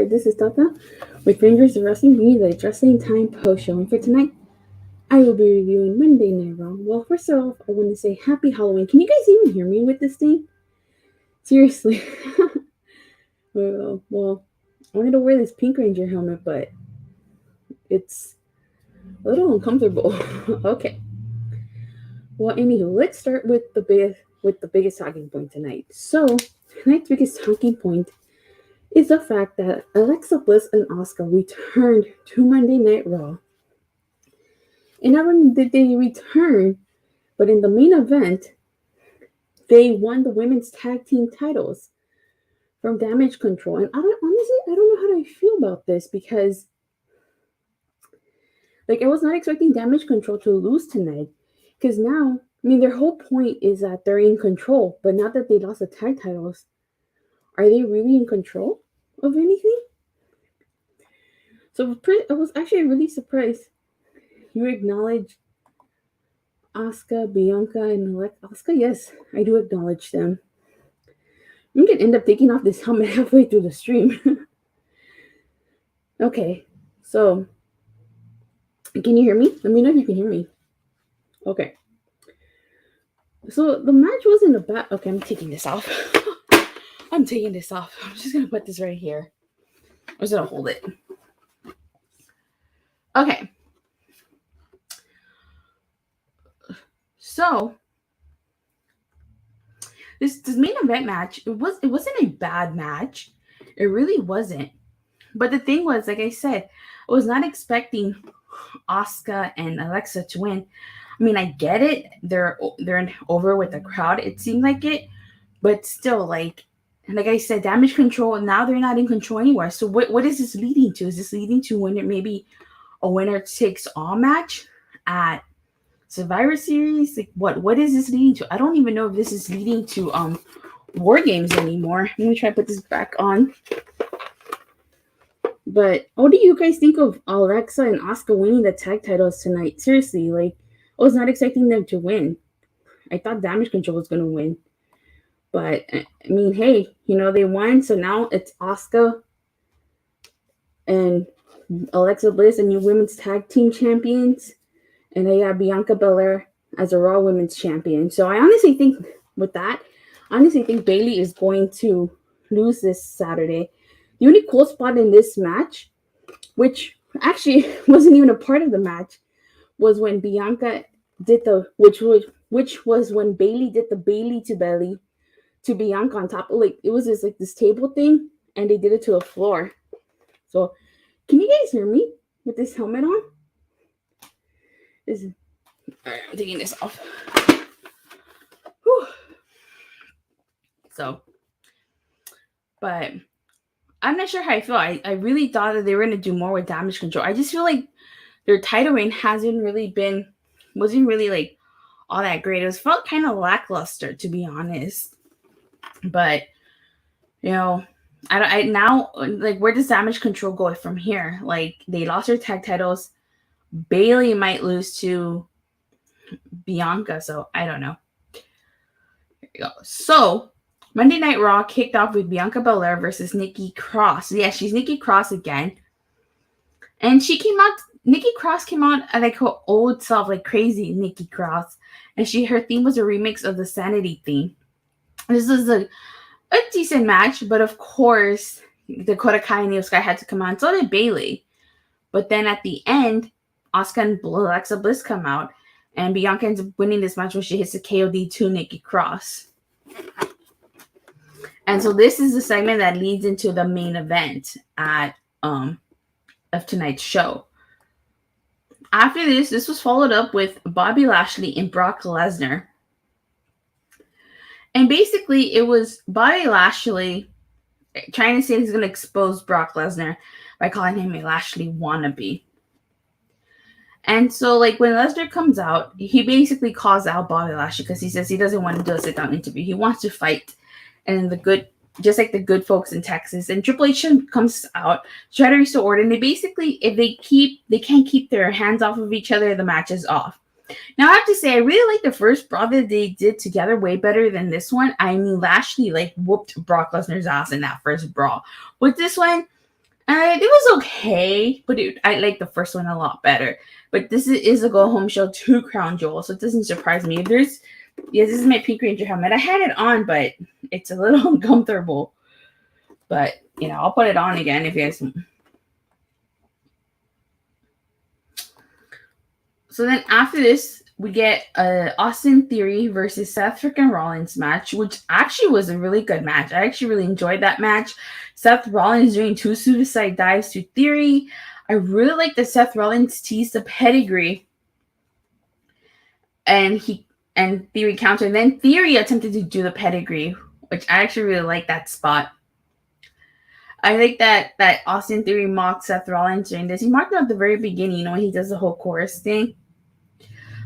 This is Tata with Rangers of Wrestling, being the Wrestling Time post show. And for tonight, I will be reviewing Monday Night Raw. Well, first off, I want to say Happy Halloween. Can you guys even hear me with this thing? Seriously. well, I wanted to wear this Pink Ranger helmet, but it's a little uncomfortable. Okay. Well, anywho, let's start with the biggest talking point tonight. So, tonight's biggest talking point is the fact that Alexa Bliss and Asuka returned to Monday Night Raw. And not only did they return, but in the main event, they won the women's tag team titles from Damage Control. And I don't know how to feel about this because, I was not expecting Damage Control to lose tonight. Because now, their whole point is that they're in control. But now that they lost the tag titles, are they really in control of anything? So I was actually really surprised. You acknowledge Asuka, Bianca, and Asuka? Yes, I do acknowledge them. I'm going to end up taking off this helmet halfway through the stream. Okay, so can you hear me? Let me know if you can hear me. Okay. So the match wasn't a bad... Okay, I'm taking this off. I'm just going to put this right here. I'm just going to hold it. Okay. So, this main event match, it wasn't a bad match. It really wasn't. But the thing was, like I said, I was not expecting Asuka and Alexa to win. I get it. They're over with the crowd. It seemed like it. But still, like I said, Damage Control, now they're not in control anywhere. So what is this leading to? Is this leading to maybe a winner takes all match at Survivor Series? What is this leading to? I don't even know if this is leading to War Games anymore. Let me try to put this back on. But what do you guys think of Alexa and Asuka winning the tag titles tonight? Seriously, I was not expecting them to win. I thought Damage Control was going to win. But, hey, they won. So now it's Asuka and Alexa Bliss, and new women's tag team champions. And they have Bianca Belair as a Raw Women's Champion. So I honestly think Bayley is going to lose this Saturday. The only cool spot in this match, which actually wasn't even a part of the match, was when Bianca did which was when Bayley did the Bayley to belly to Bianca on top of it was this table thing, and they did it to the floor. So can you guys hear me with this helmet on? Alright, I'm taking this off. Whew. So, but I'm not sure how I feel. I really thought that they were going to do more with Damage Control. I just feel like their title reign wasn't really all that great. It felt kind of lackluster, to be honest. But I now where does Damage Control go from here? They lost their tag titles. Bayley might lose to Bianca, so I don't know. Here we go. So Monday Night Raw kicked off with Bianca Belair versus Nikki Cross. Yeah, she's Nikki Cross again. And Nikki Cross came out at her old self, crazy Nikki Cross. And her theme was a remix of the Sanity theme. This is a decent match, but of course, Dakota Kai and Io Sky had to come out, and so did Bayley. But then at the end, Asuka and Alexa Bliss come out, and Bianca ends up winning this match when she hits a KOD to Nikki Cross. And so this is the segment that leads into the main event of tonight's show. After this was followed up with Bobby Lashley and Brock Lesnar. And basically, it was Bobby Lashley trying to say he's going to expose Brock Lesnar by calling him a Lashley wannabe. And so, when Lesnar comes out, he basically calls out Bobby Lashley because he says he doesn't want to do a sit-down interview. He wants to fight. And just like the good folks in Texas. And Triple H comes out to try to restore order. And they basically, if they can't keep their hands off of each other, the match is off. Now, I have to say, I really like the first Brawl that they did together way better than this one. Lashley, whooped Brock Lesnar's ass in that first Brawl. With this one, And it was okay, but I like the first one a lot better. But this is a go home show to Crown Jewel, so it doesn't surprise me. This is my Pink Ranger helmet. I had it on, but it's a little uncomfortable. But I'll put it on again if you guys. So then after this, we get Austin Theory versus Seth freaking Rollins match, which actually was a really good match. I actually really enjoyed that match. Seth Rollins doing 2 suicide dives to Theory. I really like that Seth Rollins teased the pedigree, and Theory countered. And then Theory attempted to do the pedigree, which I actually really like that spot. I think that Austin Theory mocked Seth Rollins during this. He mocked him at the very beginning, when he does the whole chorus thing.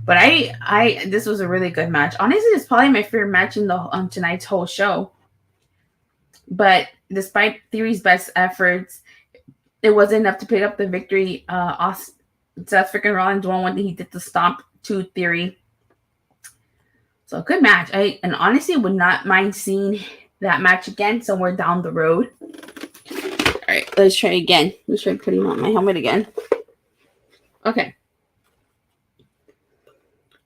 But this was a really good match. Honestly, it's probably my favorite match in tonight's whole show. But despite Theory's best efforts, it wasn't enough to pick up the victory. Seth freaking Rollins won when he did the stomp to Theory. So good match. I honestly would not mind seeing that match again somewhere down the road. All right, let's try again. Let's try putting on my helmet again. Okay.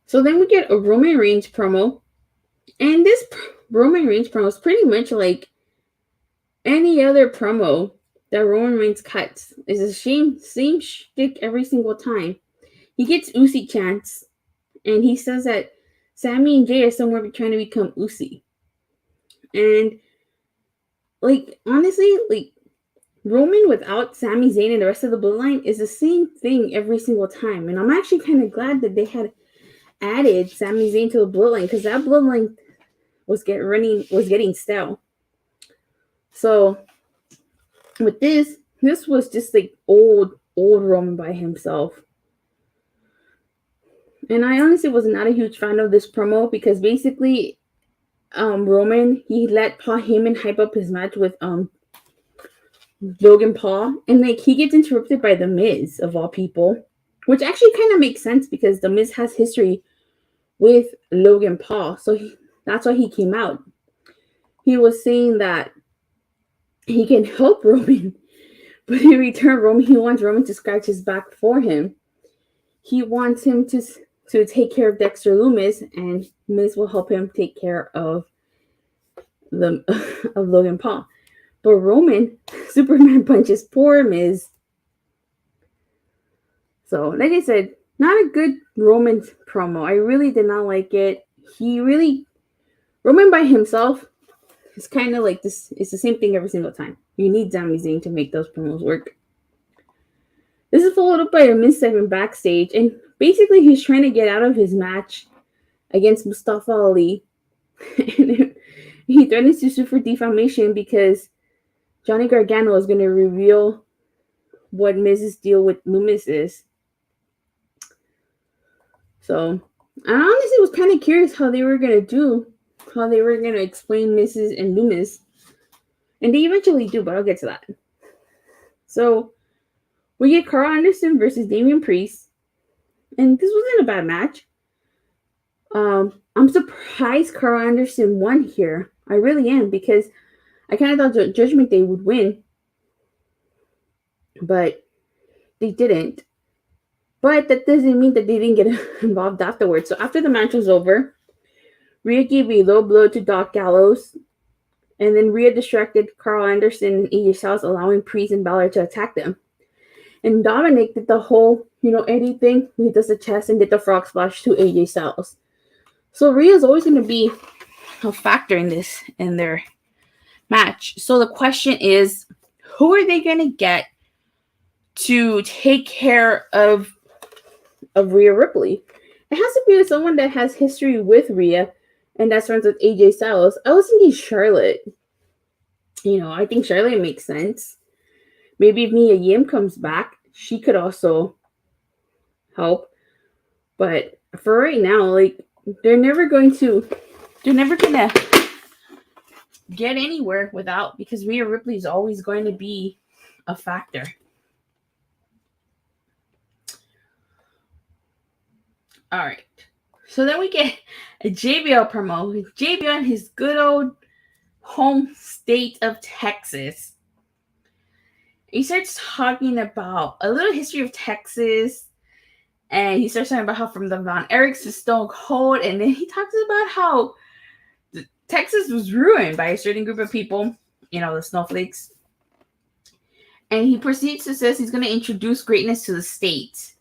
So then we get a Roman Reigns promo. And this Roman Reigns promo is pretty much like any other promo that Roman Reigns cuts. It's the same shtick every single time. He gets Usi chants, and he says that Sami and Jay are somewhere trying to become Usi. And, honestly, Roman without Sami Zayn and the rest of the bloodline is the same thing every single time. And I'm actually kind of glad that they had added Sami Zayn to the bloodline, because that bloodline was getting stale. So with this was just like old Roman by himself. And I honestly was not a huge fan of this promo, because basically Roman, he let Paul Heyman hype up his match with Logan Paul, and he gets interrupted by The Miz, of all people, which actually kind of makes sense because The Miz has history with Logan Paul, so that's why he came out. He was saying that he can help Roman, but in return, he wants Roman to scratch his back for him. He wants him to take care of Dexter Lumis, and Miz will help him take care of Logan Paul. But Roman Superman punches poor Miz. So, like I said, not a good Roman promo. I really did not like it. Roman by himself is kind of like this. It's the same thing every single time. You need Sami Zayn to make those promos work. This is followed up by a Miz segment backstage, and basically he's trying to get out of his match against Mustafa Ali. And he threatens to sue for defamation because Johnny Gargano is going to reveal what Miz's deal with Lumis is. So, I honestly was kind of curious how they were going to explain Mrs. and Lumis. And they eventually do, but I'll get to that. So, we get Karl Anderson versus Damian Priest. And this wasn't a bad match. I'm surprised Karl Anderson won here. I really am, because I kind of thought Judgment Day would win. But they didn't. But that doesn't mean that they didn't get involved afterwards. So after the match was over, Rhea gave a low blow to Doc Gallows. And then Rhea distracted Karl Anderson and AJ Styles, allowing Priest and Balor to attack them. And Dominic did the whole, Eddie thing. He does the chest and did the frog splash to AJ Styles. So Rhea's always going to be a factor in their match. So the question is, who are they going to get to take care of Rhea Ripley? It has to be someone that has history with Rhea, and that's friends with AJ Styles. I was thinking Charlotte. I think Charlotte makes sense. Maybe if Mia Yim comes back, she could also help. But for right now, they're never gonna get anywhere without, because Rhea Ripley is always going to be a factor. All right. So then we get a JBL promo. JBL in his good old home state of Texas. He starts talking about a little history of Texas. And he starts talking about how from the Von Erichs to Stone Cold. And then he talks about how Texas was ruined by a certain group of people, the snowflakes. And he proceeds to say he's going to introduce greatness to the state.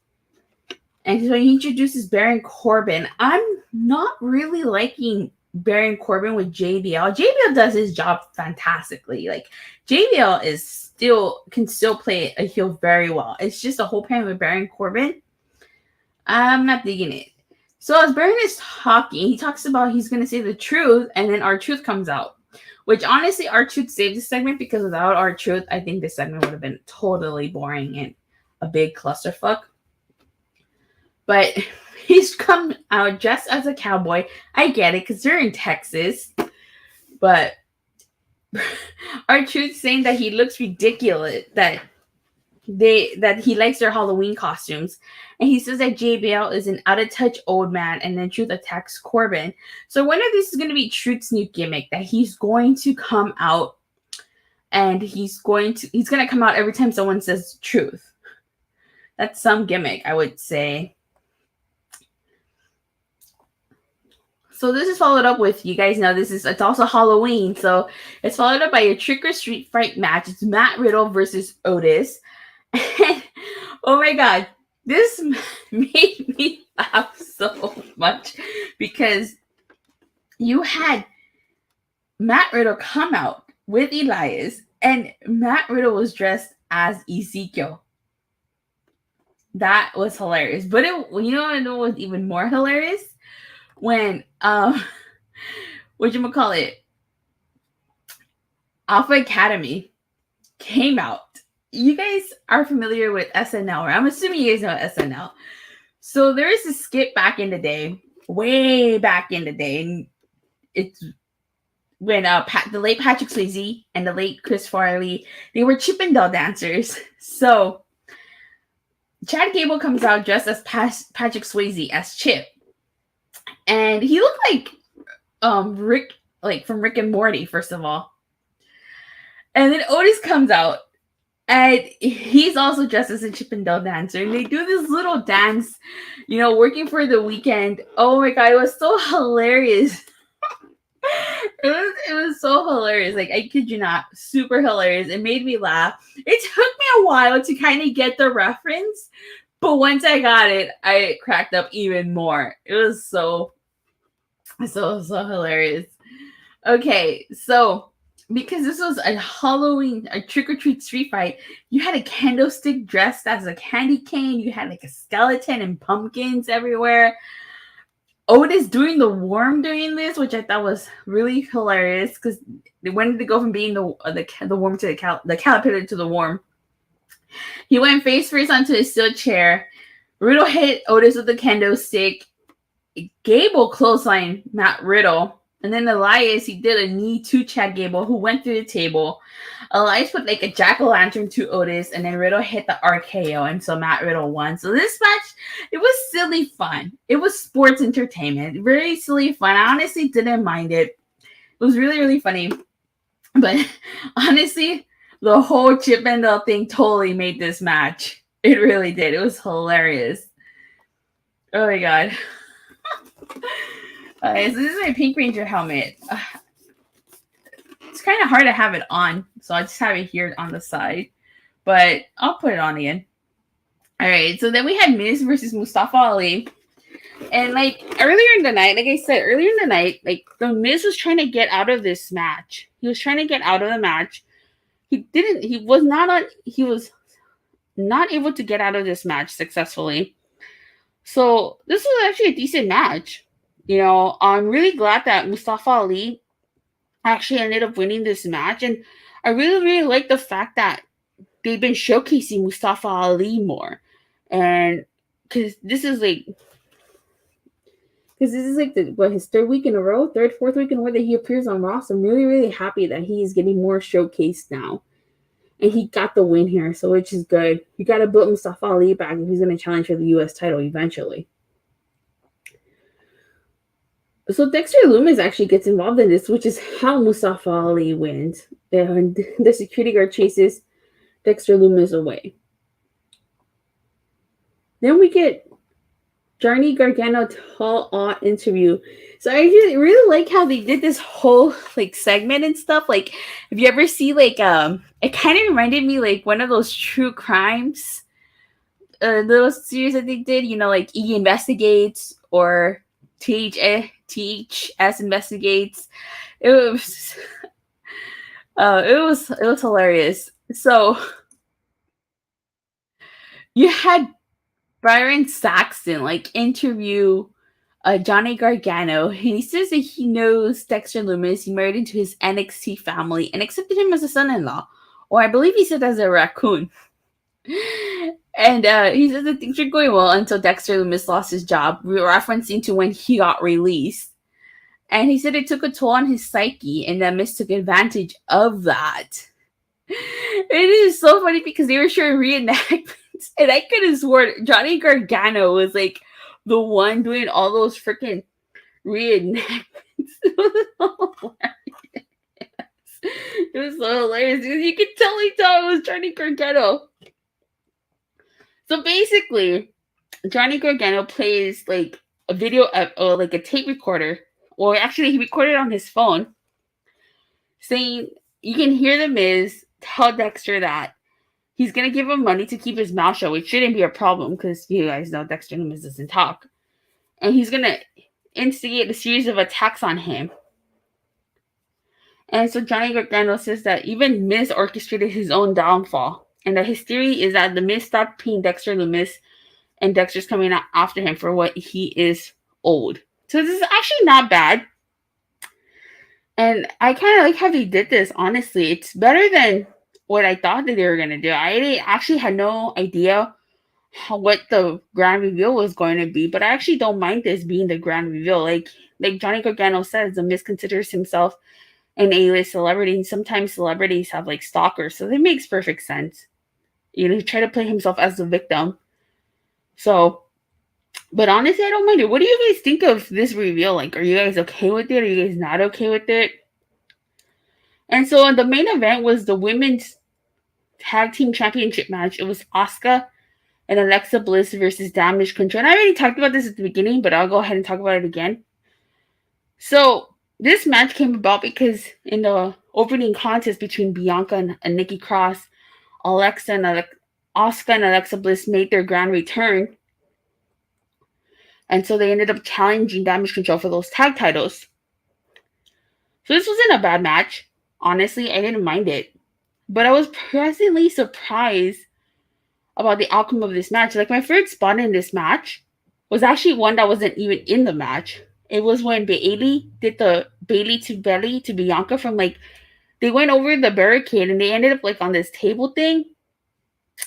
And so he introduces Baron Corbin. I'm not really liking Baron Corbin with JBL. JBL does his job fantastically. Like, JBL can still play a heel very well. It's just a whole pairing with Baron Corbin. I'm not digging it. So as Baron is talking, he talks about he's going to say the truth, and then R-Truth comes out. Which, honestly, R-Truth saved this segment, because without R-Truth, I think this segment would have been totally boring and a big clusterfuck. But he's come out just as a cowboy. I get it, because they're in Texas. But R-Truth saying that he looks ridiculous, that he likes their Halloween costumes. And he says that JBL is an out-of-touch old man, and then Truth attacks Corbin. So I wonder if this is going to be Truth's new gimmick, that he's going to come out, and he's going to come out every time someone says truth. That's some gimmick, I would say. So this is followed up with, you guys know it's also Halloween, so it's followed up by a trick or treat fight match. It's Matt Riddle versus Otis. And, oh my god, this made me laugh so much, because you had Matt Riddle come out with Elias, and Matt Riddle was dressed as Ezekiel. That was hilarious. But what was even more hilarious? When Alpha Academy came out. You guys are familiar with SNL, right? I'm assuming you guys know SNL. So there is a skit back in the day, way back in the day, and it's when the late Patrick Swayze and the late Chris Farley, they were Chippendale dancers. So Chad Gable comes out dressed as Patrick Swayze as Chip. And he looked like Rick, like from Rick and Morty, first of all. And then Otis comes out, and he's also dressed as a Chippendale dancer. And they do this little dance, working for the weekend. Oh my god, it was so hilarious. It was so hilarious. Like, I kid you not, super hilarious. It made me laugh. It took me a while to kind of get the reference, but once I got it, I cracked up even more. It was so hilarious. Okay, so because this was a Halloween, a trick-or-treat street fight, you had a candlestick dressed as a candy cane. You had like a skeleton and pumpkins everywhere. Otis doing the worm during this, which I thought was really hilarious, because when did they go from being the worm to the caterpillar to the worm? He went face first onto his steel chair. Riddle hit Otis with the kendo stick. Gable clotheslined Matt Riddle. And then Elias, he did a knee to Chad Gable, who went through the table. Elias put like a jack-o'-lantern to Otis, and then Riddle hit the RKO, and so Matt Riddle won. So this match, it was silly fun. It was sports entertainment. Very silly fun. I honestly didn't mind it. It was really, really funny. But honestly, the whole Chippendale thing totally made this match. It really did. It was hilarious. Oh my god. Alright, so this is my Pink Ranger helmet. It's kind of hard to have it on, so I just have it here on the side. But I'll put it on again. Alright, so then we had Miz versus Mustafa Ali. And like earlier in the night, like the Miz was trying to get out of this match. He was trying to get out of the match. He was not able to get out of this match successfully. So this was actually a decent match. I'm really glad that Mustafa Ali actually ended up winning this match. And I really, really like the fact that they've been showcasing Mustafa Ali more. And because this is like his third week in a row, fourth week in a row that he appears on Raw. So I'm really, really happy that he is getting more showcased now. And he got the win here, so which is good. You got to build Mustafa Ali back if he's going to challenge for the U.S. title eventually. So Dexter Lumis actually gets involved in this, which is how Mustafa Ali wins. And the security guard chases Dexter Lumis away. Then we get Johnny Gargano tall interview. So I just really like how they did this whole like segment and stuff. Like, if you ever see like it kind of reminded me like one of those true crimes little series that they did. You know, like E Investigates or THS Investigates. It was it was hilarious. So you had Byron Saxton like interview Johnny Gargano, and he says that he knows Dexter Lumis. He married into his NXT family and accepted him as a son-in-law, or I believe he said as a raccoon. And he says that things were going well until Dexter Lumis lost his job, referencing to when he got released. And he said it took a toll on his psyche, and that Miz took advantage of that. It is so funny because they were showing reenactments, and I could have sworn Johnny Gargano was like the one doing all those freaking reenactments. It was so hilarious because you could tell he thought it was Johnny Gargano. So basically, Johnny Gargano plays like a video or like a tape recorder, or actually he recorded on his phone, saying you can hear the Miz tell Dexter that he's going to give him money to keep his mouth shut, which shouldn't be a problem because you guys know Dexter Lumis doesn't talk. And he's going to instigate a series of attacks on him. And so Johnny Gargano says that even Miz orchestrated his own downfall. And that his theory is that the Miz stopped paying Dexter Lumis and Dexter's coming after him for what he is owed. So this is actually not bad. And I kind of like how they did this, honestly. It's better than what I thought that they were going to do. I actually had no idea what the grand reveal was going to be, but I actually don't mind this being the grand reveal. Like Johnny Gargano says, the Miz considers himself an A-list celebrity, and sometimes celebrities have like stalkers, so that makes perfect sense. You know, he tried to play himself as the victim. So, but honestly, I don't mind it. What do you guys think of this reveal? Like, are you guys okay with it? Are you guys not okay with it? And so the main event was the women's tag team championship match. It was Asuka and Alexa Bliss versus Damage Control. And I already talked about this at the beginning, but I'll go ahead and talk about it again. So this match came about because in the opening contest between Bianca and Nikki Cross, Asuka and Alexa Bliss made their grand return. And so they ended up challenging Damage Control for those tag titles. So this wasn't a bad match. Honestly, I didn't mind it. But I was pleasantly surprised about the outcome of this match. Like, my favorite spot in this match was actually one that wasn't even in the match. It was when Bayley did the Bayley to belly to Bianca from like, they went over the barricade and they ended up like on this table thing.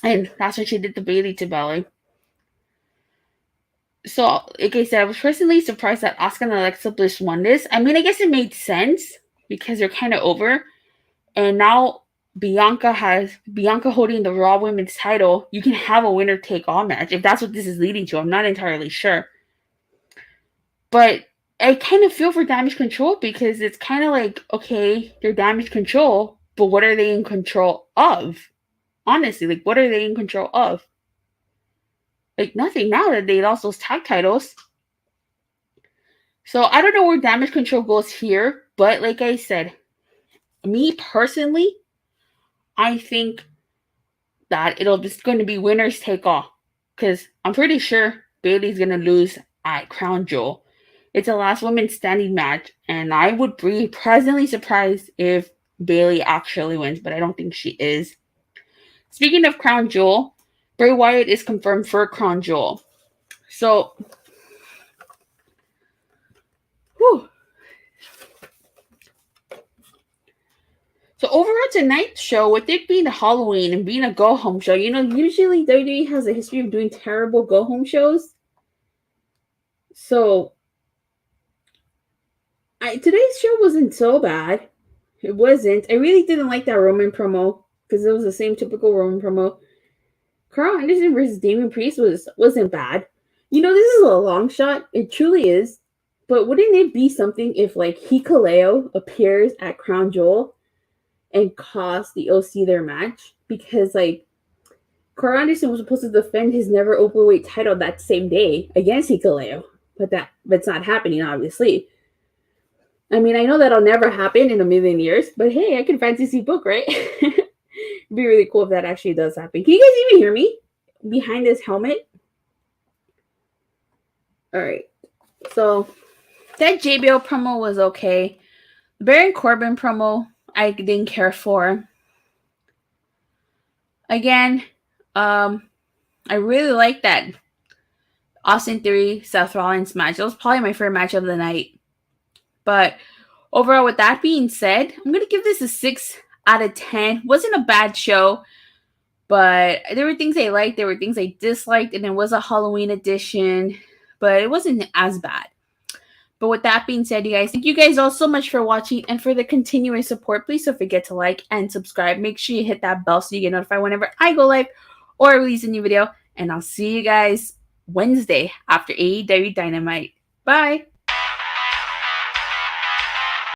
And that's when she did the Bayley to belly. So, like I said, I was personally surprised that Asuka and Alexa Bliss won this. I mean, I guess it made sense because they're kind of over. And now Bianca holding the Raw Women's title. You can have a winner-take-all match if that's what this is leading to. I'm not entirely sure. But I kind of feel for Damage Control because it's kind of like, okay, they're Damage Control, but what are they in control of? Honestly, like, what are they in control of? Like, nothing now that they lost those tag titles. So, I don't know where Damage Control goes here, but like I said, me personally, I think that it'll just going to be winners take all. Because I'm pretty sure Bayley's going to lose at Crown Jewel. It's a last woman standing match, and I would be pleasantly surprised if Bayley actually wins, but I don't think she is. Speaking of Crown Jewel, Bray Wyatt is confirmed for Crown Jewel. So, whew. So overall tonight's show, with it being a Halloween and being a go-home show, you know, usually WWE has a history of doing terrible go-home shows. So, today's show wasn't so bad. It wasn't. I really didn't like that Roman promo because it was the same typical Roman promo. Karl Anderson versus Damian Priest wasn't bad. You know, this is a long shot. It truly is. But wouldn't it be something if, like, Hikuleo appears at Crown Jewel and cost the OC their match? because like Karl Anderson was supposed to defend his never openweight title that same day against Hikuleo, but that's not happening, obviously. I mean, I know that'll never happen in a million years, but hey, I can fantasy book, right? It'd be really cool if that actually does happen. Can you guys even hear me behind this helmet? All right, so that JBL promo was okay. The Baron Corbin promo, I didn't care for. Again, I really like that Austin Theory Seth Rollins match. That was probably my favorite match of the night. But overall, with that being said, I'm gonna give this a 6 out of 10. Wasn't a bad show, but there were things I liked, there were things I disliked, and it was a Halloween edition, but it wasn't as bad. But with that being said, you guys, thank you guys all so much for watching and for the continuous support. Please don't forget to like and subscribe. Make sure you hit that bell so you get notified whenever I go live or release a new video. And I'll see you guys Wednesday after AEW Dynamite. Bye.